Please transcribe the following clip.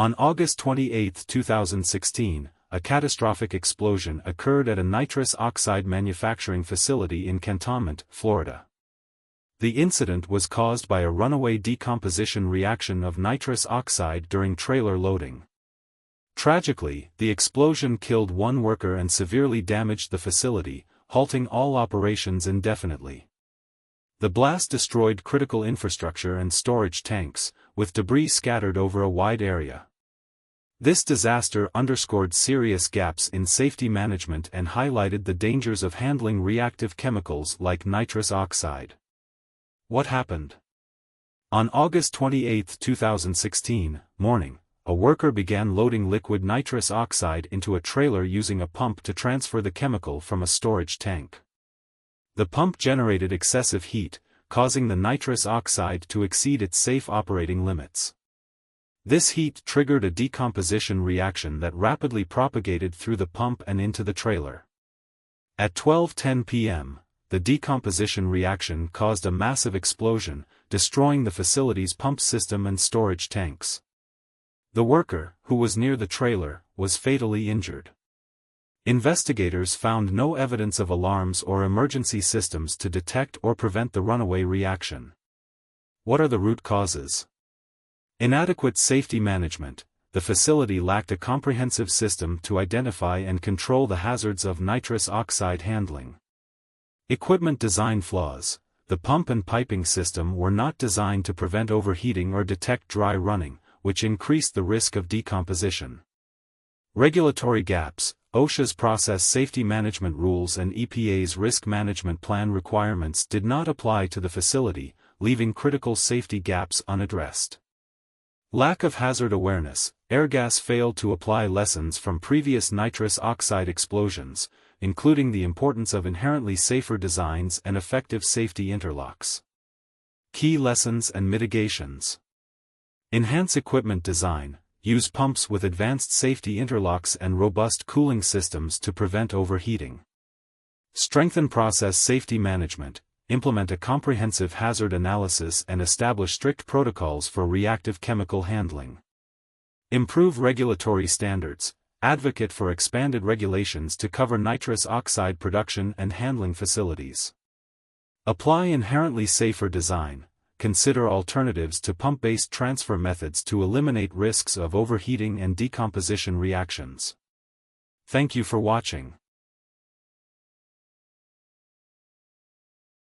On August 28, 2016, a catastrophic explosion occurred at a nitrous oxide manufacturing facility in Cantonment, Florida. The incident was caused by a runaway decomposition reaction of nitrous oxide during trailer loading. Tragically, the explosion killed one worker and severely damaged the facility, halting all operations indefinitely. The blast destroyed critical infrastructure and storage tanks, with debris scattered over a wide area. This disaster underscored serious gaps in safety management and highlighted the dangers of handling reactive chemicals like nitrous oxide. What happened? On August 28, 2016, morning, a worker began loading liquid nitrous oxide into a trailer using a pump to transfer the chemical from a storage tank. The pump generated excessive heat, causing the nitrous oxide to exceed its safe operating limits. This heat triggered a decomposition reaction that rapidly propagated through the pump and into the trailer. At 12:10 p.m., the decomposition reaction caused a massive explosion, destroying the facility's pump system and storage tanks. The worker, who was near the trailer, was fatally injured. Investigators found no evidence of alarms or emergency systems to detect or prevent the runaway reaction. What are the root causes? Inadequate safety management. The facility lacked a comprehensive system to identify and control the hazards of nitrous oxide handling. Equipment design flaws. The pump and piping system were not designed to prevent overheating or detect dry running, which increased the risk of decomposition. Regulatory gaps. OSHA's process safety management rules and EPA's risk management plan requirements did not apply to the facility, leaving critical safety gaps unaddressed. Lack of hazard awareness. Airgas failed to apply lessons from previous nitrous oxide explosions, including the importance of inherently safer designs and effective safety interlocks. Key lessons and mitigations. Enhance equipment design. Use pumps with advanced safety interlocks and robust cooling systems to prevent overheating. Strengthen process safety management. Implement a comprehensive hazard analysis and establish strict protocols for reactive chemical handling. Improve regulatory standards. Advocate for expanded regulations to cover nitrous oxide production and handling facilities. Apply inherently safer design. Consider alternatives to pump-based transfer methods to eliminate risks of overheating and decomposition reactions. Thank you for watching.